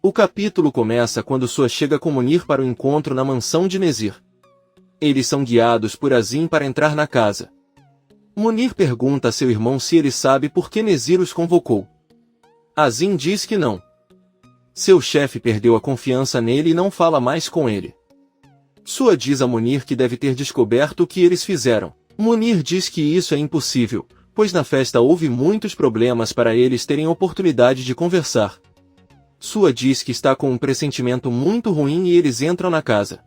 O capítulo começa quando Sua chega com Munir para o encontro na mansão de Nezir. Eles são guiados por Azim para entrar na casa. Munir pergunta a seu irmão se ele sabe por que Nezir os convocou. Azim diz que não. Seu chefe perdeu a confiança nele e não fala mais com ele. Sua diz a Munir que deve ter descoberto o que eles fizeram. Munir diz que isso é impossível, pois na festa houve muitos problemas para eles terem oportunidade de conversar. Sua diz que está com um pressentimento muito ruim e eles entram na casa.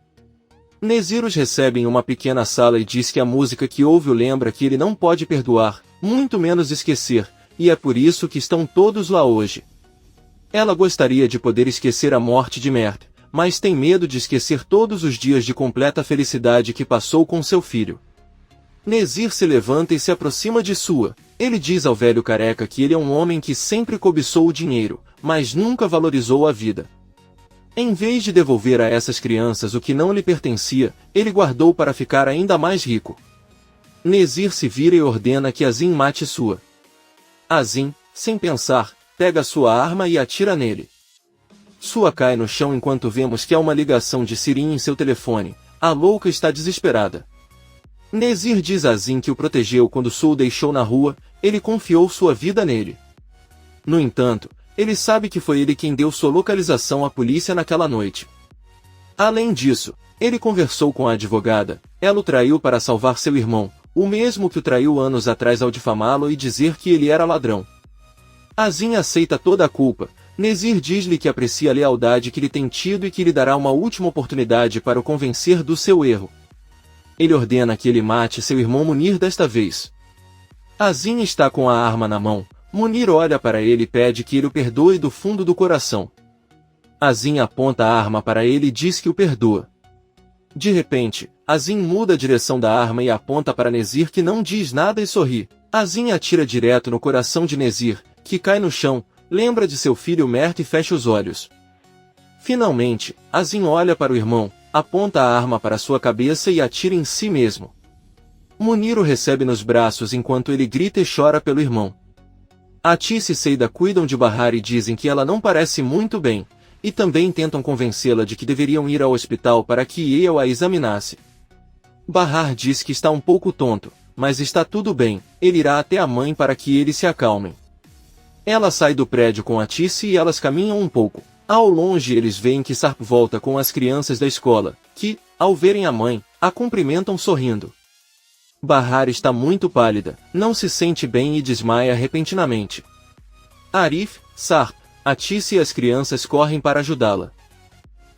Nezir os recebe em uma pequena sala e diz que a música que ouve o lembra que ele não pode perdoar, muito menos esquecer, e é por isso que estão todos lá hoje. Ela gostaria de poder esquecer a morte de Mert, mas tem medo de esquecer todos os dias de completa felicidade que passou com seu filho. Nezir se levanta e se aproxima de Sua. Ele diz ao velho careca que ele é um homem que sempre cobiçou o dinheiro, mas nunca valorizou a vida. Em vez de devolver a essas crianças o que não lhe pertencia, ele guardou para ficar ainda mais rico. Nezir se vira e ordena que Azim mate Sua. Azim, sem pensar, pega sua arma e atira nele. Sua cai no chão enquanto vemos que há uma ligação de Sirin em seu telefone. A louca está desesperada. Nezir diz a Azim que o protegeu quando Sua o deixou na rua, ele confiou sua vida nele. No entanto, ele sabe que foi ele quem deu sua localização à polícia naquela noite. Além disso, ele conversou com a advogada, ela o traiu para salvar seu irmão, o mesmo que o traiu anos atrás ao difamá-lo e dizer que ele era ladrão. Azim aceita toda a culpa. Nezir diz-lhe que aprecia a lealdade que lhe tem tido e que lhe dará uma última oportunidade para o convencer do seu erro. Ele ordena que ele mate seu irmão Munir desta vez. Azim está com a arma na mão. Munir olha para ele e pede que ele o perdoe do fundo do coração. Azim aponta a arma para ele e diz que o perdoa. De repente, Azim muda a direção da arma e aponta para Nezir, que não diz nada e sorri. Azim atira direto no coração de Nezir, que cai no chão, lembra de seu filho Mert e fecha os olhos. Finalmente, Azim olha para o irmão, aponta a arma para sua cabeça e atira em si mesmo. Munir o recebe nos braços enquanto ele grita e chora pelo irmão. Atis e Seida cuidam de Bahar e dizem que ela não parece muito bem, e também tentam convencê-la de que deveriam ir ao hospital para que eu a examinasse. Bahar diz que está um pouco tonto, mas está tudo bem, ele irá até a mãe para que eles se acalmem. Ela sai do prédio com Atis e elas caminham um pouco. Ao longe eles veem que Sarp volta com as crianças da escola, que, ao verem a mãe, a cumprimentam sorrindo. Bahar está muito pálida, não se sente bem e desmaia repentinamente. Arif, Sarp, Atis e as crianças correm para ajudá-la.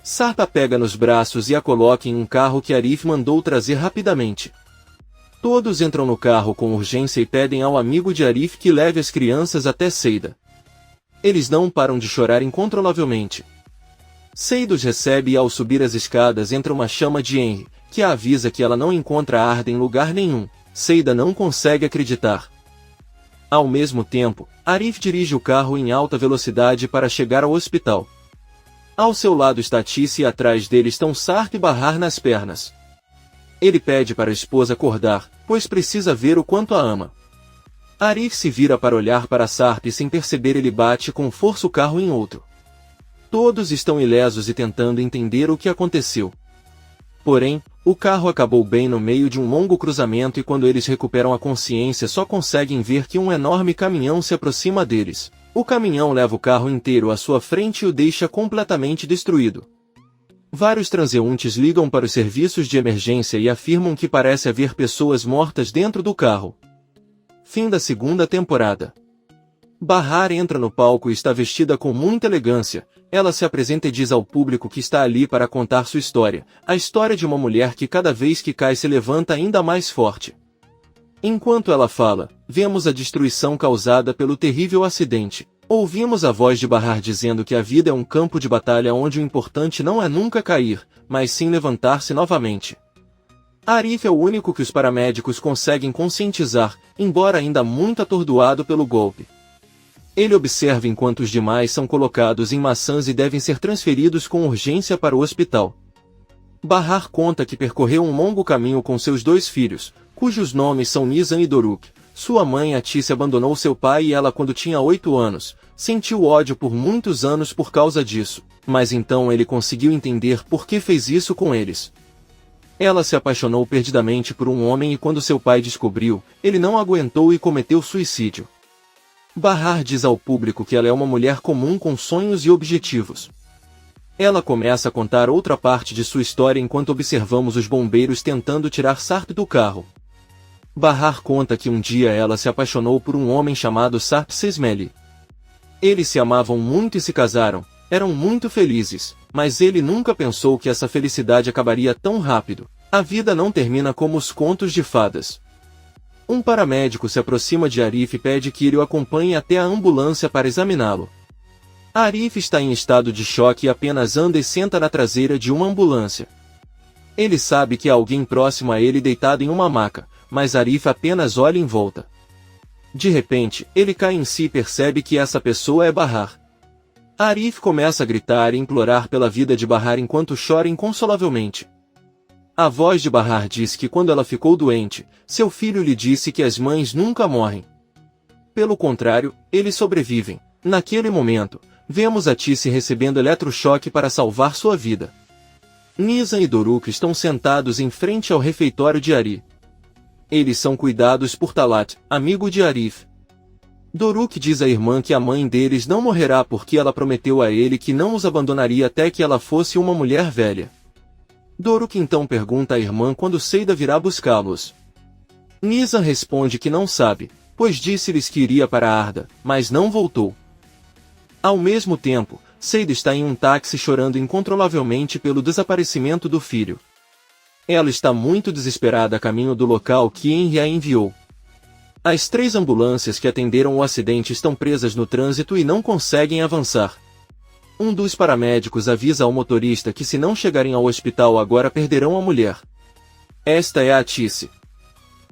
Sarp a pega nos braços e a coloca em um carro que Arif mandou trazer rapidamente. Todos entram no carro com urgência e pedem ao amigo de Arif que leve as crianças até Seida. Eles não param de chorar incontrolavelmente. Seida os recebe e ao subir as escadas entra uma chama de Henry, que a avisa que ela não encontra Arda em lugar nenhum. Seida não consegue acreditar. Ao mesmo tempo, Arif dirige o carro em alta velocidade para chegar ao hospital. Ao seu lado está Atis e atrás dele estão Sarp e Bahar nas pernas. Ele pede para a esposa acordar, pois precisa ver o quanto a ama. Arif se vira para olhar para Sarp e sem perceber ele bate com força o carro em outro. Todos estão ilesos e tentando entender o que aconteceu. Porém, o carro acabou bem no meio de um longo cruzamento e quando eles recuperam a consciência só conseguem ver que um enorme caminhão se aproxima deles. O caminhão leva o carro inteiro à sua frente e o deixa completamente destruído. Vários transeuntes ligam para os serviços de emergência e afirmam que parece haver pessoas mortas dentro do carro. Fim da segunda temporada. Bahar entra no palco e está vestida com muita elegância. Ela se apresenta e diz ao público que está ali para contar sua história, a história de uma mulher que cada vez que cai se levanta ainda mais forte. Enquanto ela fala, vemos a destruição causada pelo terrível acidente. Ouvimos a voz de Bahar dizendo que a vida é um campo de batalha onde o importante não é nunca cair, mas sim levantar-se novamente. Arif é o único que os paramédicos conseguem conscientizar, embora ainda muito atordoado pelo golpe. Ele observa enquanto os demais são colocados em maçãs e devem ser transferidos com urgência para o hospital. Bahar conta que percorreu um longo caminho com seus dois filhos, cujos nomes são Nizam e Doruk, Sua mãe Atice abandonou seu pai e ela quando tinha 8 anos. Sentiu ódio por muitos anos por causa disso, mas então ele conseguiu entender por que fez isso com eles. Ela se apaixonou perdidamente por um homem e quando seu pai descobriu, ele não aguentou e cometeu suicídio. Bahar diz ao público que ela é uma mulher comum com sonhos e objetivos. Ela começa a contar outra parte de sua história enquanto observamos os bombeiros tentando tirar Sarp do carro. Bahar conta que um dia ela se apaixonou por um homem chamado Sarp Sesmeli. Eles se amavam muito e se casaram, eram muito felizes, mas ele nunca pensou que essa felicidade acabaria tão rápido. A vida não termina como os contos de fadas. Um paramédico se aproxima de Arif e pede que ele o acompanhe até a ambulância para examiná-lo. Arif está em estado de choque e apenas anda e senta na traseira de uma ambulância. Ele sabe que há alguém próximo a ele deitado em uma maca, mas Arif apenas olha em volta. De repente, ele cai em si e percebe que essa pessoa é Bahar. Arif começa a gritar e implorar pela vida de Bahar enquanto chora inconsolavelmente. A voz de Bahar diz que quando ela ficou doente, seu filho lhe disse que as mães nunca morrem. Pelo contrário, eles sobrevivem. Naquele momento, vemos Atice recebendo eletrochoque para salvar sua vida. Nizam e Doruk estão sentados em frente ao refeitório de Ari. Eles são cuidados por Talat, amigo de Arif. Doruk diz à irmã que a mãe deles não morrerá porque ela prometeu a ele que não os abandonaria até que ela fosse uma mulher velha. Doruk então pergunta à irmã quando Seida virá buscá-los. Nizam responde que não sabe, pois disse-lhes que iria para Arda, mas não voltou. Ao mesmo tempo, Seida está em um táxi chorando incontrolavelmente pelo desaparecimento do filho. Ela está muito desesperada a caminho do local que Henry a enviou. As 3 ambulâncias que atenderam o acidente estão presas no trânsito e não conseguem avançar. Um dos paramédicos avisa ao motorista que se não chegarem ao hospital agora perderão a mulher. Esta é a Atice.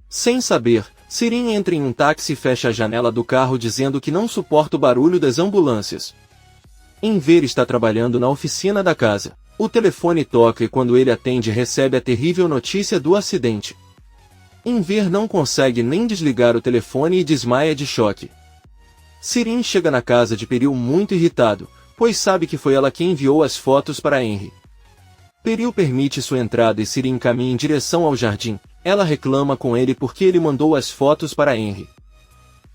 Sem saber, Sirin entra em um táxi e fecha a janela do carro dizendo que não suporta o barulho das ambulâncias. Enver está trabalhando na oficina da casa. O telefone toca e quando ele atende recebe a terrível notícia do acidente. Enver não consegue nem desligar o telefone e desmaia de choque. Sirin chega na casa de Peril muito irritado, pois sabe que foi ela quem enviou as fotos para Henry. Peril permite sua entrada e Sirin caminha em direção ao jardim. Ela reclama com ele porque ele mandou as fotos para Henry.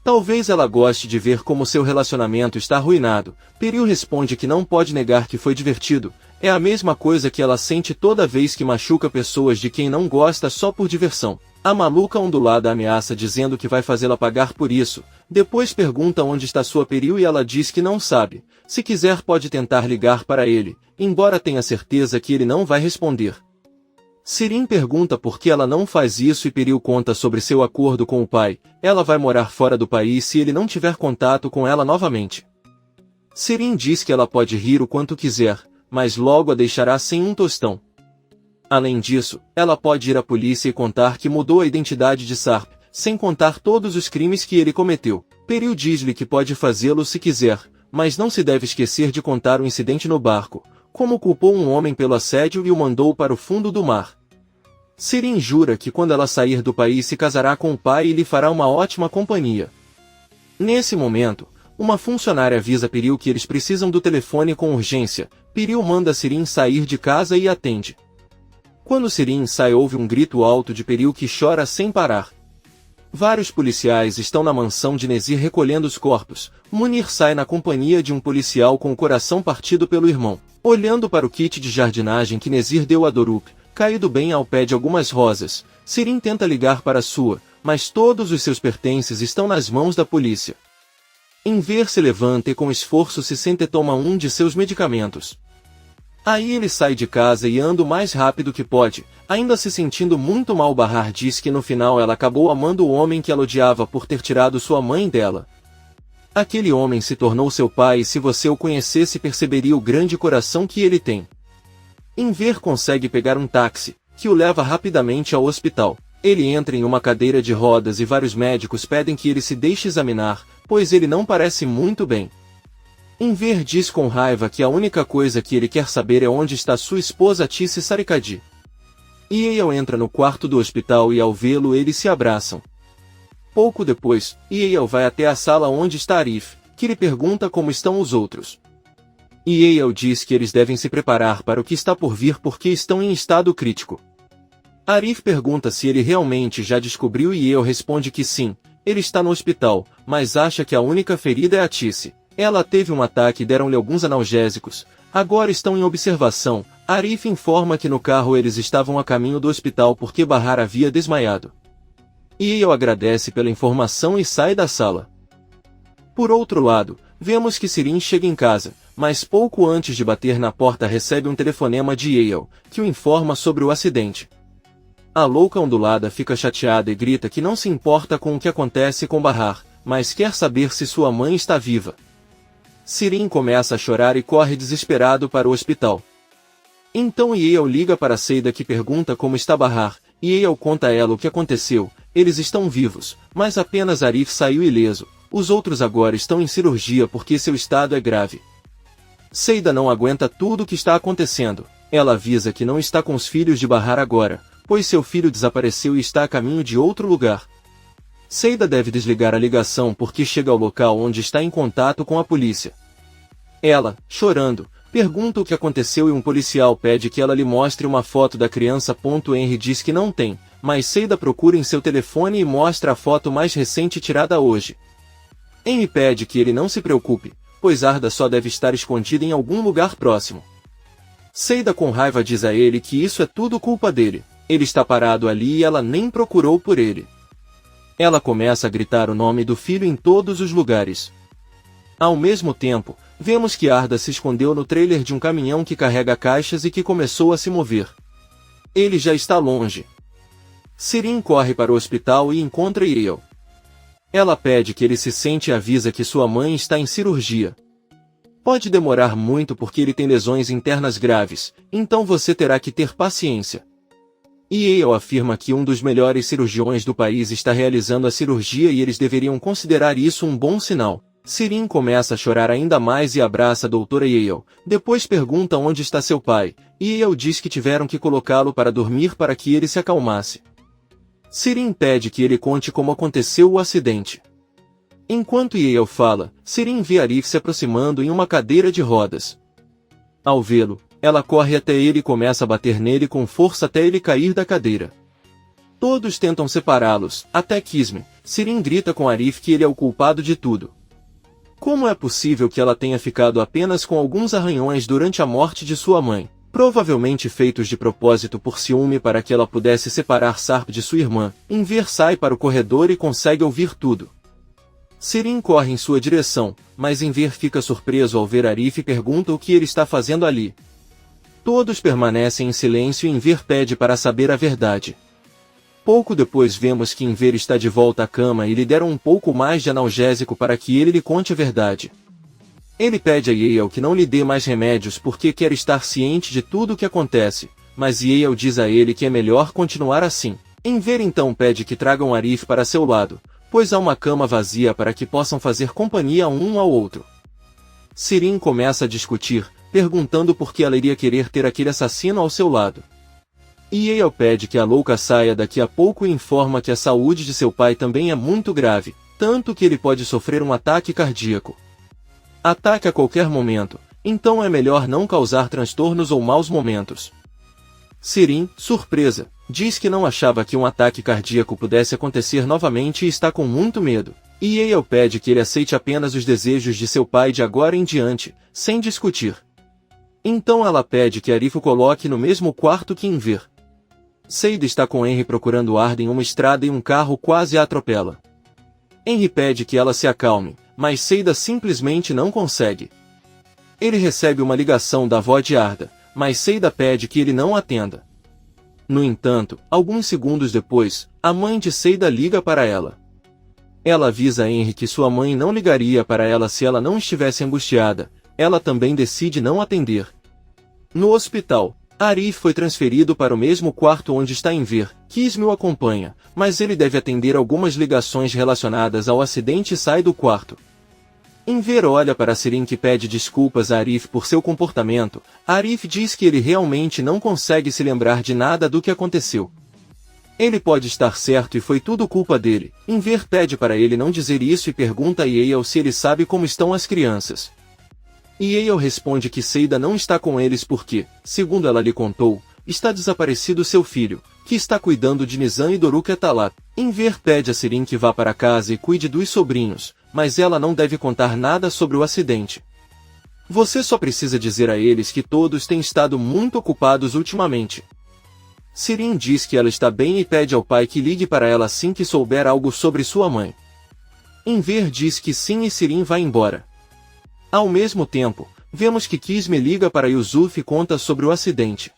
Talvez ela goste de ver como seu relacionamento está arruinado. Peril responde que não pode negar que foi divertido. É a mesma coisa que ela sente toda vez que machuca pessoas de quem não gosta só por diversão. A maluca ondulada ameaça dizendo que vai fazê-la pagar por isso. Depois pergunta onde está sua Peril e ela diz que não sabe. Se quiser pode tentar ligar para ele, embora tenha certeza que ele não vai responder. Sirin pergunta por que ela não faz isso e Peril conta sobre seu acordo com o pai. Ela vai morar fora do país se ele não tiver contato com ela novamente. Sirin diz que ela pode rir o quanto quiser, mas logo a deixará sem um tostão. Além disso, ela pode ir à polícia e contar que mudou a identidade de Sarp, sem contar todos os crimes que ele cometeu. Peril diz-lhe que pode fazê-lo se quiser, mas não se deve esquecer de contar o incidente no barco, como culpou um homem pelo assédio e o mandou para o fundo do mar. Sirin jura que quando ela sair do país se casará com o pai e lhe fará uma ótima companhia. Nesse momento, uma funcionária avisa Peril que eles precisam do telefone com urgência. Peril manda Sirin sair de casa e atende. Quando Sirin sai ouve um grito alto de Peril que chora sem parar. Vários policiais estão na mansão de Nezir recolhendo os corpos. Munir sai na companhia de um policial com o coração partido pelo irmão. Olhando para o kit de jardinagem que Nezir deu a Doruk, caído bem ao pé de algumas rosas, Sirin tenta ligar para sua, mas todos os seus pertences estão nas mãos da polícia. Enver se levanta e com esforço se senta e toma um de seus medicamentos. Aí ele sai de casa e anda o mais rápido que pode, ainda se sentindo muito mal. Bahar diz que no final ela acabou amando o homem que ela odiava por ter tirado sua mãe dela. Aquele homem se tornou seu pai e se você o conhecesse perceberia o grande coração que ele tem. Enver consegue pegar um táxi, que o leva rapidamente ao hospital. Ele entra em uma cadeira de rodas e vários médicos pedem que ele se deixe examinar, pois ele não parece muito bem. Enver diz com raiva que a única coisa que ele quer saber é onde está sua esposa Atice Sarikadi. Yale entra no quarto do hospital e ao vê-lo eles se abraçam. Pouco depois, Yale vai até a sala onde está Arif, que lhe pergunta como estão os outros. Yale diz que eles devem se preparar para o que está por vir porque estão em estado crítico. Arif pergunta se ele realmente já descobriu e Yale responde que sim, ele está no hospital, mas acha que a única ferida é a Tice. Ela teve um ataque e deram-lhe alguns analgésicos. Agora estão em observação. Arif informa que no carro eles estavam a caminho do hospital porque Bahar havia desmaiado. Yale agradece pela informação e sai da sala. Por outro lado, vemos que Sirin chega em casa, mas pouco antes de bater na porta recebe um telefonema de Yale, que o informa sobre o acidente. A louca ondulada fica chateada e grita que não se importa com o que acontece com Bahar, mas quer saber se sua mãe está viva. Sirin começa a chorar e corre desesperado para o hospital. Então Yale liga para Seida que pergunta como está Bahar, e Yale conta a ela o que aconteceu. Eles estão vivos, mas apenas Arif saiu ileso. Os outros agora estão em cirurgia porque seu estado é grave. Seida não aguenta tudo o que está acontecendo. Ela avisa que não está com os filhos de Bahar agora, pois seu filho desapareceu e está a caminho de outro lugar. Seida deve desligar a ligação porque chega ao local onde está em contato com a polícia. Ela, chorando, pergunta o que aconteceu e um policial pede que ela lhe mostre uma foto da criança. Henry diz que não tem, mas Seida procura em seu telefone e mostra a foto mais recente tirada hoje. Henry pede que ele não se preocupe, pois Arda só deve estar escondida em algum lugar próximo. Seida com raiva diz a ele que isso é tudo culpa dele. Ele está parado ali e ela nem procurou por ele. Ela começa a gritar o nome do filho em todos os lugares. Ao mesmo tempo, vemos que Arda se escondeu no trailer de um caminhão que carrega caixas e que começou a se mover. Ele já está longe. Sirin corre para o hospital e encontra Yale. Ela pede que ele se sente e avisa que sua mãe está em cirurgia. Pode demorar muito porque ele tem lesões internas graves, então você terá que ter paciência. Yale afirma que um dos melhores cirurgiões do país está realizando a cirurgia e eles deveriam considerar isso um bom sinal. Sirin começa a chorar ainda mais e abraça a doutora Yale. Depois pergunta onde está seu pai, e Yale diz que tiveram que colocá-lo para dormir para que ele se acalmasse. Sirin pede que ele conte como aconteceu o acidente. Enquanto Yale fala, Sirin vê Arif se aproximando em uma cadeira de rodas. Ao vê-lo, ela corre até ele e começa a bater nele com força até ele cair da cadeira. Todos tentam separá-los, até Kisme. Sirin grita com Arif que ele é o culpado de tudo. Como é possível que ela tenha ficado apenas com alguns arranhões durante a morte de sua mãe? Provavelmente feitos de propósito por ciúme para que ela pudesse separar Sarp de sua irmã. Enver sai para o corredor e consegue ouvir tudo. Sirin corre em sua direção, mas Enver fica surpreso ao ver Arif e pergunta o que ele está fazendo ali. Todos permanecem em silêncio e Enver pede para saber a verdade. Pouco depois vemos que Enver está de volta à cama e lhe deram um pouco mais de analgésico para que ele lhe conte a verdade. Ele pede a Yale que não lhe dê mais remédios porque quer estar ciente de tudo o que acontece, mas Yale diz a ele que é melhor continuar assim. Enver então pede que tragam Arif para seu lado, pois há uma cama vazia para que possam fazer companhia um ao outro. Sirin começa a discutir, perguntando por que ela iria querer ter aquele assassino ao seu lado. Yale pede que a louca saia daqui a pouco e informa que a saúde de seu pai também é muito grave, tanto que ele pode sofrer um ataque cardíaco. Ataque a qualquer momento, então é melhor não causar transtornos ou maus momentos. Sirin, surpresa, diz que não achava que um ataque cardíaco pudesse acontecer novamente e está com muito medo. Yale pede que ele aceite apenas os desejos de seu pai de agora em diante, sem discutir. Então ela pede que Arif o coloque no mesmo quarto que Enver. Seida está com Henry procurando Arda em uma estrada e um carro quase a atropela. Henry pede que ela se acalme, mas Seida simplesmente não consegue. Ele recebe uma ligação da avó de Arda, mas Seida pede que ele não atenda. No entanto, alguns segundos depois, a mãe de Seida liga para ela. Ela avisa Henry que sua mãe não ligaria para ela se ela não estivesse angustiada. Ela também decide não atender. No hospital, Arif foi transferido para o mesmo quarto onde está Enver. Kisme o acompanha, mas ele deve atender algumas ligações relacionadas ao acidente e sai do quarto. Enver olha para Sirin que pede desculpas a Arif por seu comportamento. Arif diz que ele realmente não consegue se lembrar de nada do que aconteceu. Ele pode estar certo e foi tudo culpa dele. Inver pede para ele não dizer isso e pergunta a Yale se ele sabe como estão as crianças. Yale responde que Seida não está com eles porque, segundo ela lhe contou, está desaparecido seu filho, que está cuidando de Nizam e Doruk Etalat. Inver pede a Sirin que vá para casa e cuide dos sobrinhos, mas ela não deve contar nada sobre o acidente. Você só precisa dizer a eles que todos têm estado muito ocupados ultimamente. Sirin diz que ela está bem e pede ao pai que ligue para ela assim que souber algo sobre sua mãe. Inver diz que sim e Sirin vai embora. Ao mesmo tempo, vemos que Kisme liga para Yusuf e conta sobre o acidente.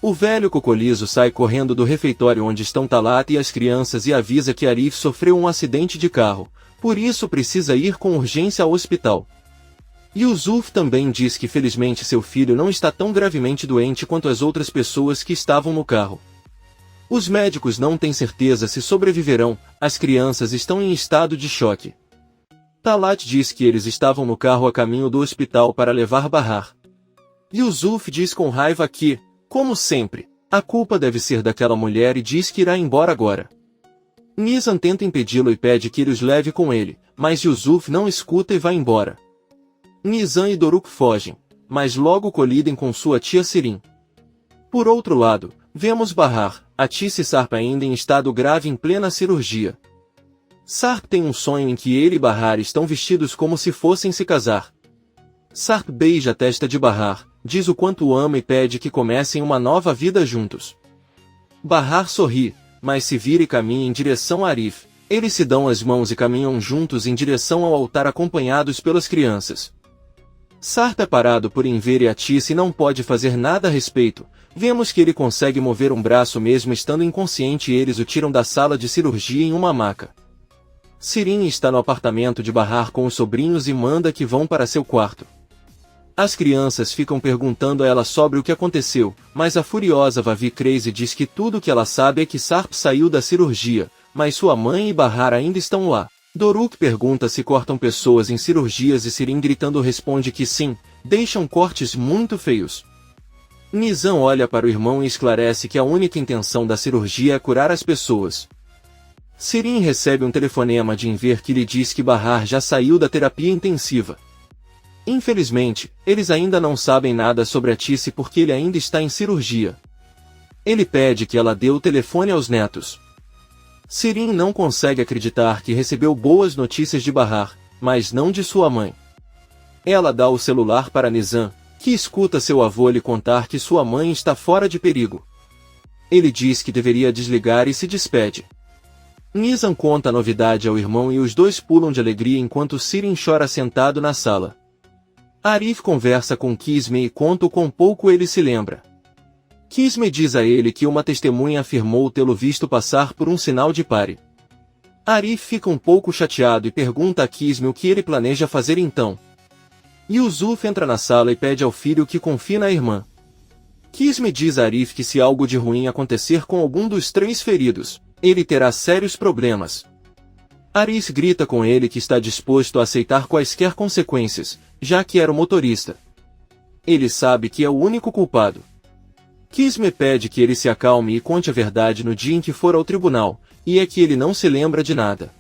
O velho cocoliso sai correndo do refeitório onde estão Talat e as crianças e avisa que Arif sofreu um acidente de carro, por isso precisa ir com urgência ao hospital. Yusuf também diz que felizmente seu filho não está tão gravemente doente quanto as outras pessoas que estavam no carro. Os médicos não têm certeza se sobreviverão, as crianças estão em estado de choque. Talat diz que eles estavam no carro a caminho do hospital para levar Bahar. Yusuf diz com raiva que, como sempre, a culpa deve ser daquela mulher e diz que irá embora agora. Nizam tenta impedi-lo e pede que ele os leve com ele, mas Yusuf não escuta e vai embora. Nizam e Doruk fogem, mas logo colidem com sua tia Sirin. Por outro lado, vemos Bahar, Atis e Sarp ainda em estado grave em plena cirurgia. Sarp tem um sonho em que ele e Bahar estão vestidos como se fossem se casar. Sarp beija a testa de Bahar, diz o quanto o ama e pede que comecem uma nova vida juntos. Bahar sorri, mas se vira e caminha em direção a Arif. Eles se dão as mãos e caminham juntos em direção ao altar acompanhados pelas crianças. Sarp é parado por Inver e Atis e não pode fazer nada a respeito. Vemos que ele consegue mover um braço mesmo estando inconsciente e eles o tiram da sala de cirurgia em uma maca. Sirin está no apartamento de Bahar com os sobrinhos e manda que vão para seu quarto. As crianças ficam perguntando a ela sobre o que aconteceu, mas a furiosa Vavi Crazy diz que tudo o que ela sabe é que Sarp saiu da cirurgia, mas sua mãe e Bahar ainda estão lá. Doruk pergunta se cortam pessoas em cirurgias e Sirin gritando responde que sim, deixam cortes muito feios. Nizam olha para o irmão e esclarece que a única intenção da cirurgia é curar as pessoas. Sirin recebe um telefonema de Inver que lhe diz que Bahar já saiu da terapia intensiva. Infelizmente, eles ainda não sabem nada sobre Atis porque ele ainda está em cirurgia. Ele pede que ela dê o telefone aos netos. Sirin não consegue acreditar que recebeu boas notícias de Bahar, mas não de sua mãe. Ela dá o celular para Nizam, que escuta seu avô lhe contar que sua mãe está fora de perigo. Ele diz que deveria desligar e se despede. Nizam conta a novidade ao irmão e os dois pulam de alegria enquanto Sirin chora sentado na sala. Arif conversa com Kisme e conta o quão pouco ele se lembra. Kisme diz a ele que uma testemunha afirmou tê-lo visto passar por um sinal de pare. Arif fica um pouco chateado e pergunta a Kisme o que ele planeja fazer então. Yusuf entra na sala e pede ao filho que confie na irmã. Kisme diz a Arif que se algo de ruim acontecer com algum dos três feridos, ele terá sérios problemas. Arif grita com ele que está disposto a aceitar quaisquer consequências, já que era o motorista. Ele sabe que é o único culpado. Kisme pede que ele se acalme e conte a verdade no dia em que for ao tribunal, e é que ele não se lembra de nada.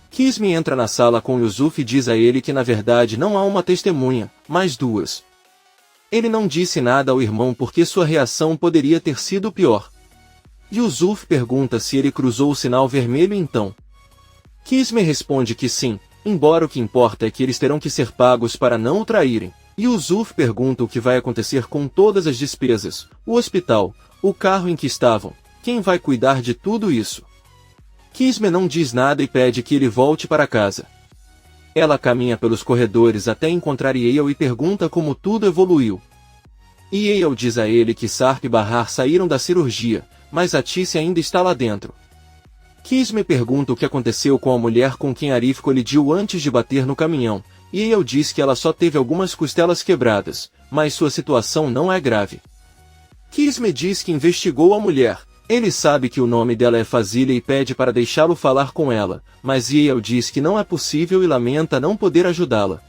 Kisme entra na sala com Yusuf e diz a ele que na verdade não há uma testemunha, mas duas. Ele não disse nada ao irmão porque sua reação poderia ter sido pior. Yusuf pergunta se ele cruzou o sinal vermelho então. Kisme responde que sim, embora o que importa é que eles terão que ser pagos para não o traírem. Yusuf pergunta o que vai acontecer com todas as despesas, o hospital, o carro em que estavam, quem vai cuidar de tudo isso. Kisme não diz nada e pede que ele volte para casa. Ela caminha pelos corredores até encontrar Yale e pergunta como tudo evoluiu. Yale diz a ele que Sarp e Bahar saíram da cirurgia, mas Atis ainda está lá dentro. Kisme pergunta o que aconteceu com a mulher com quem Arif colidiu antes de bater no caminhão, e Yale diz que ela só teve algumas costelas quebradas, mas sua situação não é grave. Kisme diz que investigou a mulher. Ele sabe que o nome dela é Fazilha e pede para deixá-lo falar com ela, mas Yale diz que não é possível e lamenta não poder ajudá-la.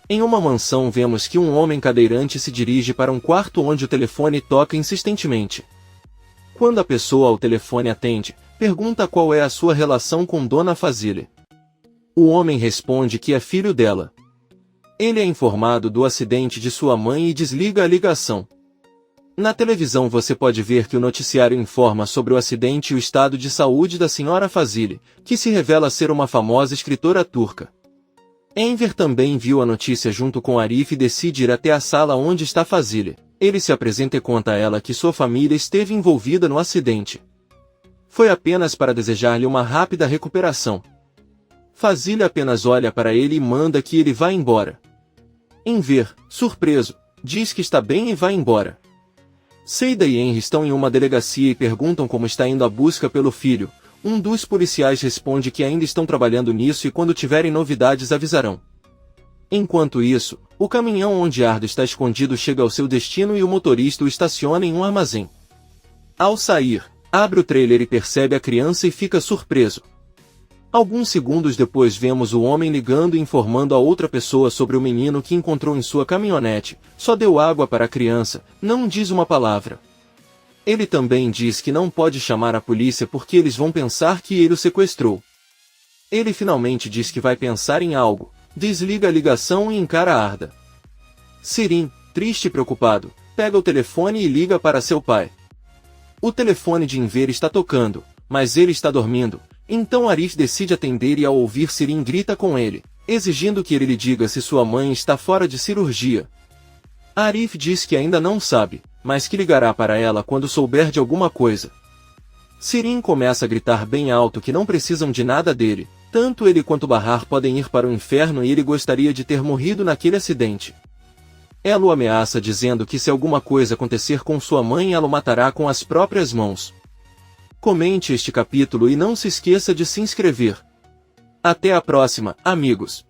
Em uma mansão vemos que um homem cadeirante se dirige para um quarto onde o telefone toca insistentemente. Quando a pessoa ao telefone atende, pergunta qual é a sua relação com Dona Fazile. O homem responde que é filho dela. Ele é informado do acidente de sua mãe e desliga a ligação. Na televisão você pode ver que o noticiário informa sobre o acidente e o estado de saúde da senhora Fazile, que se revela ser uma famosa escritora turca. Enver também viu a notícia junto com Arif e decide ir até a sala onde está Fazile. Ele se apresenta e conta a ela que sua família esteve envolvida no acidente. Foi apenas para desejar-lhe uma rápida recuperação. Fazile apenas olha para ele e manda que ele vá embora. Enver, surpreso, diz que está bem e vai embora. Seida e Henry estão em uma delegacia e perguntam como está indo a busca pelo filho. Um dos policiais responde que ainda estão trabalhando nisso e quando tiverem novidades avisarão. Enquanto isso, o caminhão onde Ardo está escondido chega ao seu destino e o motorista o estaciona em um armazém. Ao sair, abre o trailer e percebe a criança e fica surpreso. Alguns segundos depois vemos o homem ligando e informando a outra pessoa sobre o menino que encontrou em sua caminhonete, só deu água para a criança, não diz uma palavra. Ele também diz que não pode chamar a polícia porque eles vão pensar que ele o sequestrou. Ele finalmente diz que vai pensar em algo, desliga a ligação e encara Arda. Sirin, triste e preocupado, pega o telefone e liga para seu pai. O telefone de Enver está tocando, mas ele está dormindo. Então Arif decide atender e ao ouvir Sirin grita com ele, exigindo que ele lhe diga se sua mãe está fora de cirurgia. Arif diz que ainda não sabe, mas que ligará para ela quando souber de alguma coisa. Sirin começa a gritar bem alto que não precisam de nada dele, tanto ele quanto Bahar podem ir para o inferno e ele gostaria de ter morrido naquele acidente. Ela o ameaça dizendo que se alguma coisa acontecer com sua mãe ela o matará com as próprias mãos. Comente este capítulo e não se esqueça de se inscrever. Até a próxima, amigos!